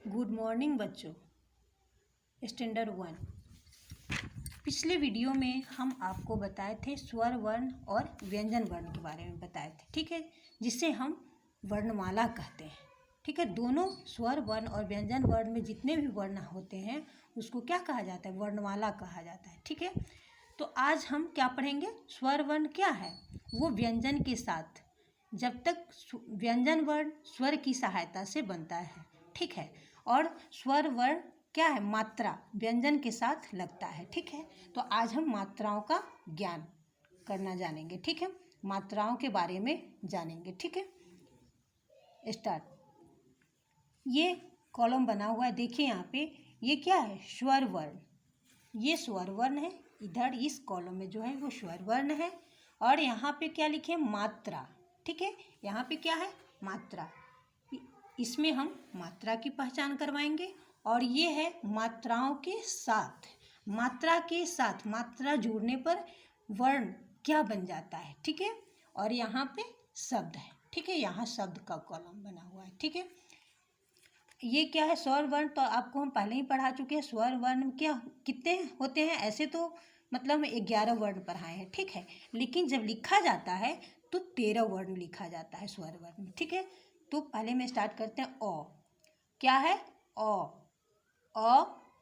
Good morning बच्चों। Standard 1। पिछले video में हम आपको बताए थे स्वर वर्ण और व्यंजन वर्ण के बारे में बताए थे, ठीक है, जिसे हम वर्णमाला कहते हैं। ठीक है, दोनों स्वर वर्ण और व्यंजन वर्ण में जितने भी वर्ण होते हैं उसको क्या कहा जाता है? वर्णमाला कहा जाता है। ठीक है, तो आज हम क्या पढ़ेंगे? स्वर वर्ण क्या है? वो व्यंजन के साथ, जब तक व्यंजन वर्ण स्वर की सहायता से बनता है, ठीक है, और स्वर वर्ण क्या है? मात्रा व्यंजन के साथ लगता है। ठीक है, तो आज हम मात्राओं का ज्ञान करना जानेंगे। ठीक है, मात्राओं के बारे में जानेंगे। ठीक है, स्टार्ट। ये कॉलम बना हुआ है, देखिए यहाँ पे, ये क्या है? स्वर वर्ण। ये स्वर वर्ण है। इधर इस कॉलम में जो है वो स्वर वर्ण है, और यहाँ पे क्या लिखे? मात्रा। ठीक है, यहाँ पे क्या है? मात्रा। इसमें हम मात्रा की पहचान करवाएंगे। और ये है मात्राओं के साथ, मात्रा के साथ मात्रा जुड़ने पर वर्ण क्या बन जाता है। ठीक है, और यहाँ पे शब्द है। ठीक है, यहाँ शब्द का कॉलम बना हुआ है। ठीक है, ये क्या है? स्वर वर्ण तो आपको हम पहले ही पढ़ा चुके हैं। स्वर वर्ण क्या कितने होते हैं? ऐसे तो मतलब 11 वर्ण पढ़ाए हैं। ठीक है, लेकिन जब लिखा जाता है तो 13 वर्ण लिखा जाता है स्वर वर्ण में। ठीक है, तो पहले में स्टार्ट करते हैं। अ क्या है?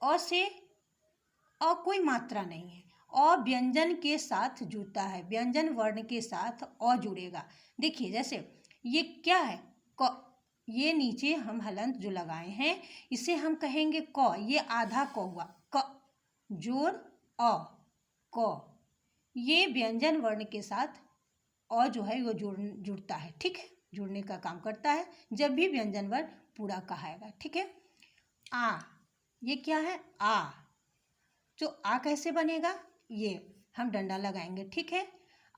अ से अ कोई मात्रा नहीं है। अ व्यंजन के साथ जुड़ता है, व्यंजन वर्ण के साथ अ जुड़ेगा। देखिए, जैसे ये क्या है? क। ये नीचे हम हलंत जो लगाए हैं इसे हम कहेंगे क। ये आधा क हुआ, क जोड़ अ, क। ये व्यंजन वर्ण के साथ अ जो है वो जुड़ता है। ठीक है, जुड़ने का काम करता है जब भी व्यंजन वर्ण पूरा कहाएगा। ठीक है, आ, ये क्या है? आ। तो आ कैसे बनेगा? ये हम डंडा लगाएंगे। ठीक है,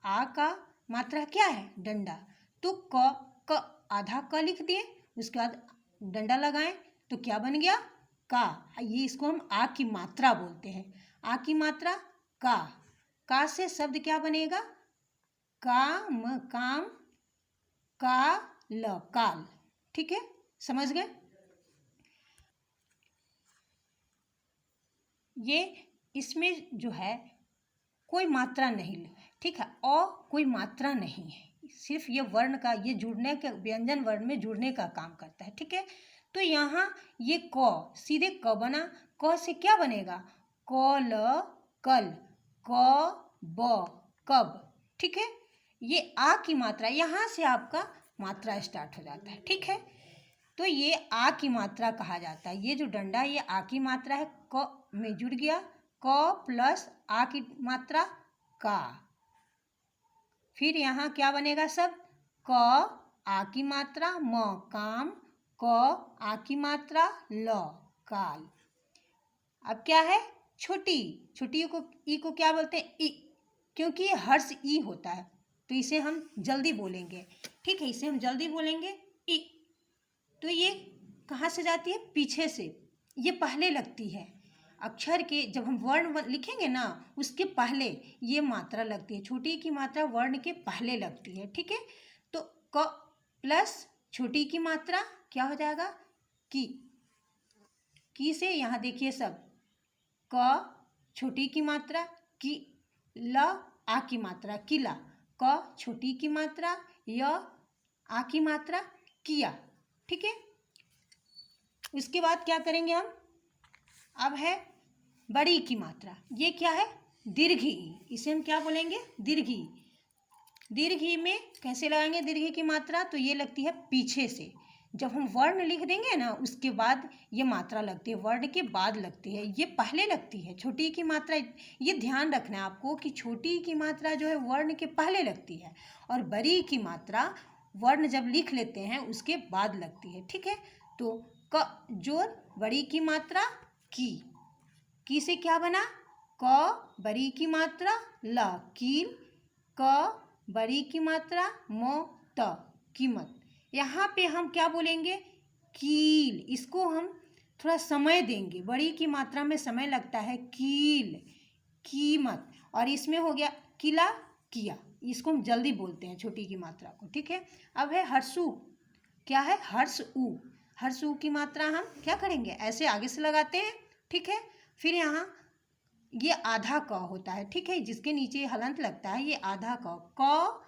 आ का मात्रा क्या है? डंडा। तो क आधा क लिख दिए, उसके बाद डंडा लगाएं तो क्या बन गया? का। ये इसको हम आ की मात्रा बोलते हैं। आ की मात्रा का से शब्द क्या बनेगा? काम, काम, काल। ठीक है, समझ गए? ये इसमें जो है कोई मात्रा नहीं है। ठीक है, कोई मात्रा नहीं है, सिर्फ ये वर्ण का, ये जुड़ने के, व्यंजन वर्ण में जुड़ने का काम करता है। ठीक है, तो यहाँ ये क सीधे क बना। क से क्या बनेगा? कल, कल, क ब कब। ठीक है, ये आ की मात्रा, यहाँ से आपका मात्रा स्टार्ट हो जाता है। ठीक है, तो ये आ की मात्रा कहा जाता है। ये जो डंडा, ये आ की मात्रा है, क में जुड़ गया, क प्लस आ की मात्रा का। फिर यहाँ क्या बनेगा? सब क आ की मात्रा म काम, क आ की मात्रा ल काल। अब क्या है? छोटी, छोटी को ई को क्या बोलते हैं? ई, क्योंकि ये हर्ष ई होता है तो इसे हम जल्दी बोलेंगे। ठीक है, इसे हम जल्दी बोलेंगे ई। तो ये कहाँ से जाती है? पीछे से। ये पहले लगती है अक्षर के, जब हम वर्ण लिखेंगे ना उसके पहले ये मात्रा लगती है। छोटी की मात्रा वर्ण के पहले लगती है। ठीक है, तो क प्लस छोटी की मात्रा क्या हो जाएगा? की से यहाँ देखिए सब, क छोटी की मात्रा की, ल आ की मात्रा किला, क छोटी की मात्रा, य आ की मात्रा किया। ठीक है, उसके बाद क्या करेंगे हम? अब है बड़ी की मात्रा। ये क्या है? दीर्घी। इसे हम क्या बोलेंगे? दीर्घी। दीर्घी में कैसे लगाएंगे दीर्घी की मात्रा? तो ये लगती है पीछे से। जब हम वर्ण लिख देंगे ना उसके बाद ये मात्रा लगती है, वर्ण के बाद लगती है, ये पहले लगती है। छोटी की मात्रा, ये ध्यान रखना है आपको कि छोटी की मात्रा जो है वर्ण के पहले लगती है, और बड़ी की मात्रा वर्ण जब लिख लेते हैं उसके बाद लगती है। ठीक है, तो क जोड़ बड़ी की मात्रा की से क्या बना? क बड़ी की मात्रा ल कील, क बड़ी की मात्रा म त कीमत। यहाँ पे हम क्या बोलेंगे? कील। इसको हम थोड़ा समय देंगे, बड़ी की मात्रा में समय लगता है। कील, कीमत। और इसमें हो गया किला, किया। इसको हम जल्दी बोलते हैं छोटी की मात्रा को। ठीक है, अब है हर्षु। क्या है? हर्ष उ। हर्ष ऊ की मात्रा हम क्या करेंगे, ऐसे आगे से लगाते हैं, ठीक है। फिर यहाँ ये आधा क होता है, ठीक है, जिसके नीचे हलंत लगता है, ये आधा क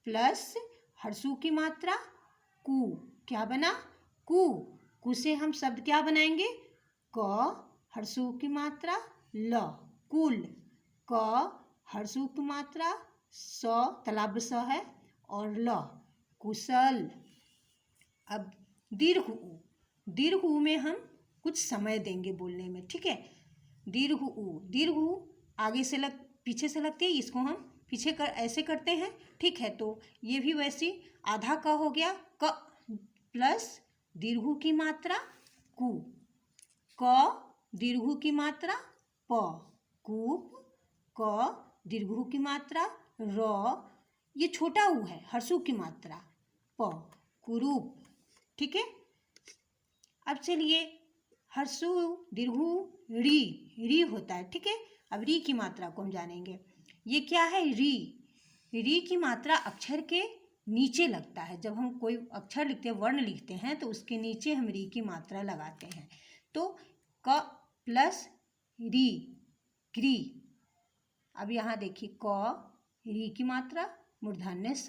प्लस हर्षू की मात्रा कु, क्या बना, कु। कु से हम शब्द क्या बनाएंगे, क हर्षू की मात्रा ल, कुल। क हर्षू की मात्रा स, तालाब स है, और ल, कुशल। अब दीर्घ ऊ, दीर्घ ऊ में हम कुछ समय देंगे बोलने में, ठीक है। दीर्घ ऊ, दीर्घ ऊ आगे से पीछे से लगती है, इसको हम पीछे कर ऐसे करते हैं, ठीक है। तो ये भी वैसी आधा क हो गया, क प्लस दीर्घ ऊ की मात्रा कु, क दीर्घ ऊ की मात्रा प, कूप। क दीर्घ ऊ की मात्रा र, ये छोटा ऊ है, हर्षू की मात्रा प, कुरूप, ठीक है। अब चलिए हर्षू दीर्घ ऊ री, री होता है, ठीक है। अब री की मात्रा को हम जानेंगे, ये क्या है, री। री की मात्रा अक्षर के नीचे लगता है, जब हम कोई अक्षर लिखते हैं, वर्ण लिखते हैं, तो उसके नीचे हम री की मात्रा लगाते हैं। तो क प्लस री, क्री। अब यहाँ देखिए, क री की मात्रा मूर्धन्य स,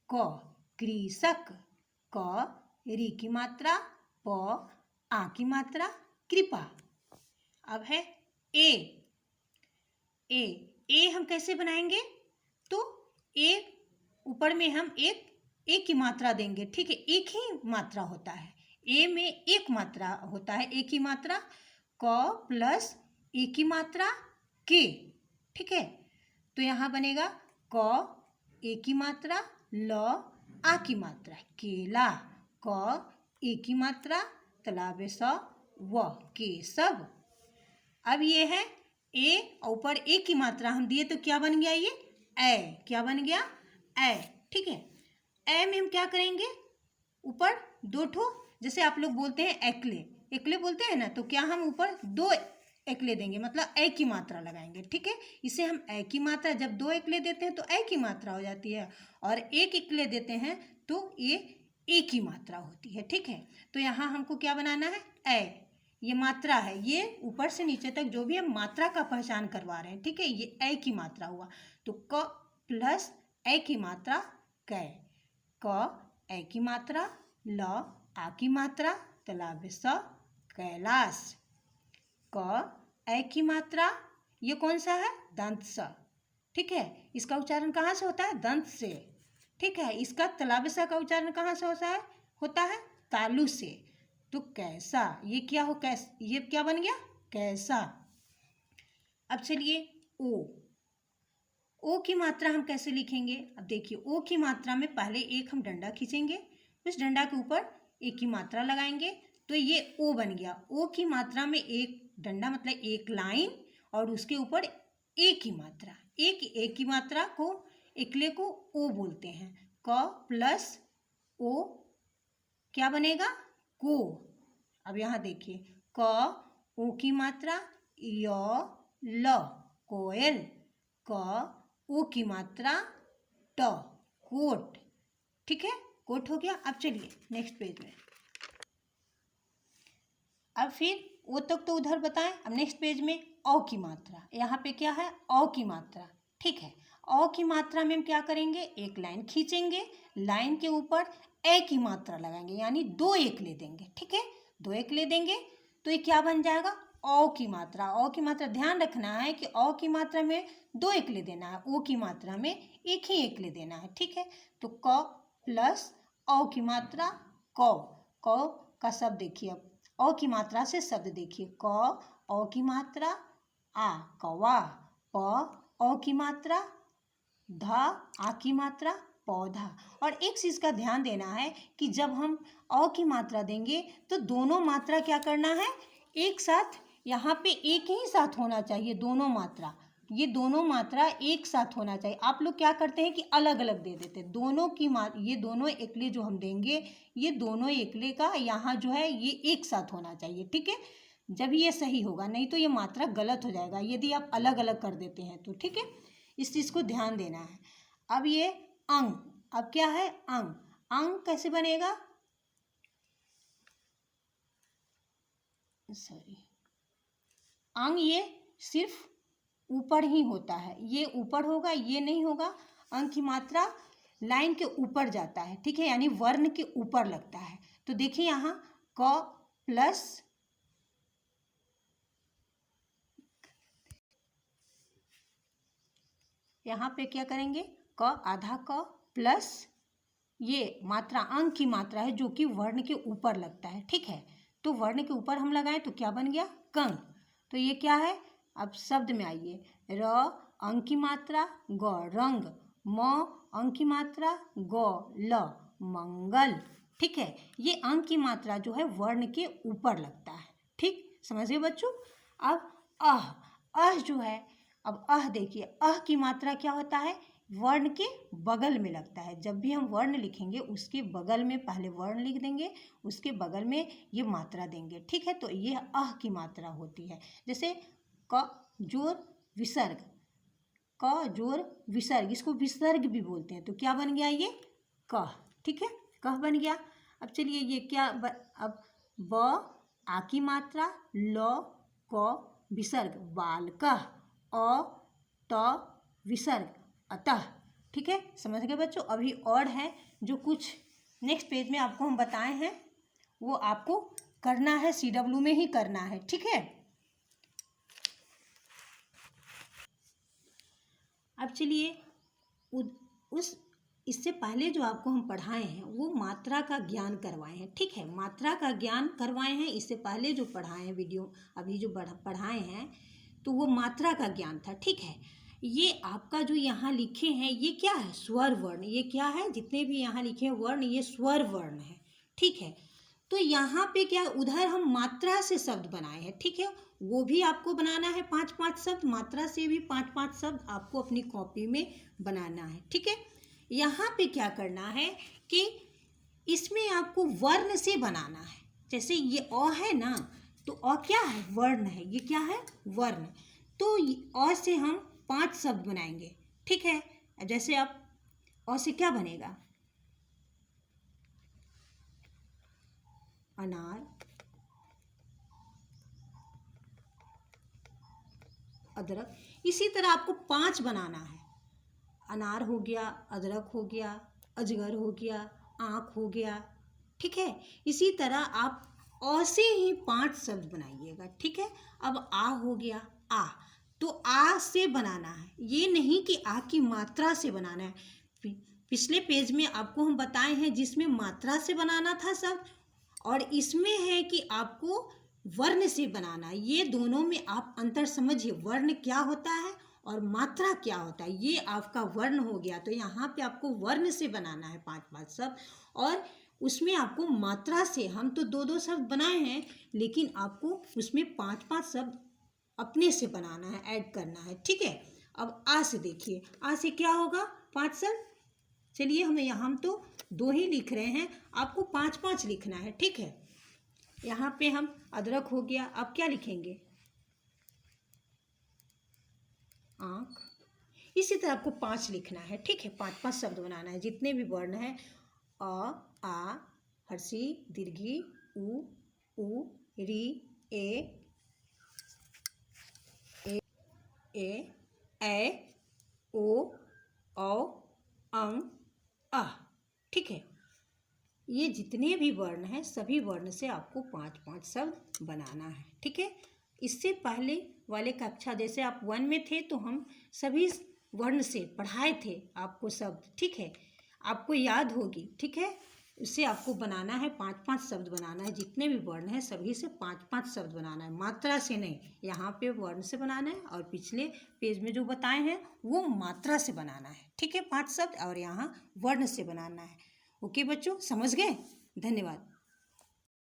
क कृषक। क री की मात्रा प, आ की मात्रा कृपा। अब है ए, ए, ए हम कैसे बनाएंगे, तो ए ऊपर में हम एक की मात्रा देंगे, ठीक है, एक ही मात्रा होता है, ए में एक मात्रा होता है, एक ही मात्रा। क प्लस ए की मात्रा के, ठीक है। तो यहाँ बनेगा क ए की मात्रा ल, आ की मात्रा केला। क ए की मात्रा तालाब स, व केशव। अब ये है ए, ऊपर ए की मात्रा हम दिए तो क्या बन गया, ये ए, क्या बन गया, ए, ठीक है। ए में हम क्या करेंगे, ऊपर दो ठो, जैसे आप लोग बोलते हैं एकले, एकले बोलते हैं ना, तो क्या हम ऊपर दो एकले देंगे, मतलब ए की मात्रा लगाएंगे, ठीक है। इसे हम ए की मात्रा, जब दो एकले देते हैं तो ए की मात्रा हो जाती है, और एक एकले देते हैं तो ये ए की मात्रा होती है, ठीक है। तो यहाँ हमको क्या बनाना है, ए, ये मात्रा है, ये ऊपर से नीचे तक जो भी हम मात्रा का पहचान करवा रहे हैं, ठीक है, ये ए की मात्रा हुआ। तो क प्लस ए की मात्रा कै, क ए की मात्रा ल, आ की मात्रा तालाब स, कैलाश। क ए की मात्रा, ये कौन सा है, दंत स, ठीक है। इसका उच्चारण कहाँ से होता है, दंत से, ठीक है। इसका तालाब सा का उच्चारण कहाँ से होता है, तालु से। तो कैसा, ये क्या हो, ये क्या बन गया, कैसा। अब चलिए ओ की मात्रा हम कैसे लिखेंगे, अब देखिए, ओ की मात्रा में पहले एक हम डंडा खींचेंगे, उस डंडा के ऊपर एक की मात्रा लगाएंगे, तो ये ओ बन गया। ओ की मात्रा में एक डंडा मतलब एक लाइन, और उसके ऊपर ए की मात्रा, एक की मात्रा को, एकले को ओ बोलते हैं। क प्लस ओ क्या बनेगा, को। अब यहाँ देखिए, क ओ की मात्रा य, ल, कोयल। क ओ की मात्रा ट, कोट, ठीक है, कोट हो गया। अब चलिए नेक्स्ट पेज में, अब फिर वो तक तो उधर बताएं, अब नेक्स्ट पेज में औ की मात्रा, यहाँ पे क्या है, औ की मात्रा, ठीक है। औ की मात्रा में हम क्या करेंगे, एक लाइन खींचेंगे, लाइन के ऊपर ए की मात्रा लगाएंगे, यानी दो एकले देंगे, ठीक है, दो एकले देंगे, तो ये क्या बन जाएगा, औ की मात्रा। औ की मात्रा ध्यान रखना है कि औ की मात्रा में दो एकले देना है, ओ की मात्रा में एक ही एकले देना है, ठीक है। तो क प्लस औ की मात्रा कौ, कौ का शब्द देखिए, अब औ की मात्रा से शब्द देखिए, क औ की मात्रा आ, कौवा। प औ की मात्रा ध, आ की मात्रा पौधा। और एक चीज़ का ध्यान देना है कि जब हम औ की मात्रा देंगे तो दोनों मात्रा क्या करना है, एक साथ, यहाँ पे एक ही साथ होना चाहिए, दोनों मात्रा, ये दोनों मात्रा एक साथ होना चाहिए। आप लोग क्या करते हैं कि अलग अलग दे देते हैं, दोनों की ये दोनों एकले जो हम देंगे, ये दोनों एकले का यहाँ जो है ये एक साथ होना चाहिए, ठीक है, जब ये सही होगा, नहीं तो ये मात्रा गलत हो जाएगा यदि आप अलग अलग कर देते हैं तो, ठीक है, इस चीज़ को ध्यान देना है। अब ये अंग, अब क्या है, अंग, अंग कैसे बनेगा, सॉरी अंग ये सिर्फ ऊपर ही होता है, ये ऊपर होगा, ये नहीं होगा। अंग की मात्रा लाइन के ऊपर जाता है, ठीक है, यानी वर्ण के ऊपर लगता है। तो देखिए यहाँ क प्लस यहाँ पे क्या करेंगे, क आधा क प्लस ये मात्रा अंग की मात्रा है जो कि वर्ण के ऊपर लगता है, ठीक है। तो वर्ण के ऊपर हम लगाएं तो क्या बन गया, कंग। तो ये क्या है, अब शब्द में आइए, र अंग की मात्रा ग रंग, म अंग की मात्रा ग ल मंगल, ठीक है। ये अंग की मात्रा जो है वर्ण के ऊपर लगता है, ठीक, समझ गए बच्चों। अब अह जो है, अब देखिए की मात्रा क्या होता है, वर्ण के बगल में लगता है। जब भी हम वर्ण लिखेंगे उसके बगल में पहले वर्ण लिख देंगे, उसके बगल में ये मात्रा देंगे, ठीक है। तो ये की मात्रा होती है। जैसे क जोर विसर्ग, क जोर विसर्ग, इसको विसर्ग भी बोलते हैं। तो क्या बन गया, ये क, ठीक है, कह बन गया। अब चलिए ये क्या अब ब आ की मात्रा, ल क विसर्ग बालकः, अ त विसर्ग अतः, ठीक है, समझ गए बच्चों। अभी और है जो कुछ नेक्स्ट पेज में आपको हम बताए हैं, वो आपको करना है, CW में ही करना है, ठीक है। अब चलिए उस इससे पहले जो आपको हम पढ़ाए हैं वो मात्रा का ज्ञान करवाए हैं, ठीक है, मात्रा का ज्ञान करवाए हैं। इससे पहले जो पढ़ाए हैं वीडियो, अभी जो पढ़ाए हैं तो वो मात्रा का ज्ञान था, ठीक है। ये आपका जो यहाँ लिखे हैं ये क्या है, स्वर वर्ण। ये क्या है, जितने भी यहाँ लिखे हैं वर्ण, ये स्वर वर्ण है, ठीक है। तो यहाँ पे क्या, उधर हम मात्रा से शब्द बनाए हैं, ठीक है, वो भी आपको बनाना है 5-5 शब्द, मात्रा से भी 5-5 शब्द आपको अपनी कॉपी में बनाना है, ठीक है। यहाँ पे क्या करना है कि इसमें आपको वर्ण से बनाना है। जैसे ये अ है ना, तो अ क्या है, वर्ण है, ये क्या है, वर्ण। तो अ से हम 5 शब्द बनाएंगे, ठीक है। जैसे आप अ से क्या बनेगा, अनार, अदरक। इसी तरह आपको 5 बनाना है। अनार हो गया, अदरक हो गया, अजगर हो गया, आँख हो गया, ठीक है। इसी तरह आप अ से ही 5 शब्द बनाइएगा, ठीक है। अब आ हो गया, आ, तो आ से बनाना है, ये नहीं कि आ की मात्रा से बनाना है। पिछले पेज में आपको हम बताए हैं जिसमें मात्रा से बनाना था शब्द, और इसमें है कि आपको वर्ण से बनाना है। ये दोनों में आप अंतर समझिए, वर्ण क्या होता है और मात्रा क्या होता है। ये आपका वर्ण हो गया, तो यहाँ पे आपको वर्ण से बनाना है 5-5 शब्द, और उसमें आपको मात्रा से, हम तो 2-2 शब्द बनाए हैं, लेकिन आपको उसमें 5-5 शब्द अपने से बनाना है, ऐड करना है, ठीक है। अब आ से देखिए, आ से क्या होगा, 5 शब्द। चलिए हम तो 2 ही लिख रहे हैं, आपको 5-5 लिखना है, ठीक है। यहाँ पे हम अदरक हो गया, अब क्या लिखेंगे, आँख। इसी तरह आपको 5 लिखना है, ठीक है, 5-5 शब्द बनाना है। जितने भी वर्ण हैं, अ, आ, हर्षी, दीर्घी, उ, री, ए, ओ, औ, अं, अ, ठीक है। ये जितने भी वर्ण हैं सभी वर्ण से आपको 5-5 शब्द बनाना है, ठीक है। इससे पहले वाले कक्षा जैसे आप 1 में थे तो हम सभी वर्ण से पढ़ाए थे आपको शब्द, ठीक है, आपको याद होगी, ठीक है। उससे आपको बनाना है 5-5 शब्द बनाना है। जितने भी वर्ण हैं सभी से 5-5 शब्द बनाना है, मात्रा से नहीं। यहाँ पे वर्ण से बनाना है और पिछले पेज में जो बताए हैं वो मात्रा से बनाना है, ठीक है, 5 शब्द, और यहाँ वर्ण से बनाना है। ओके बच्चों, समझ गए, धन्यवाद।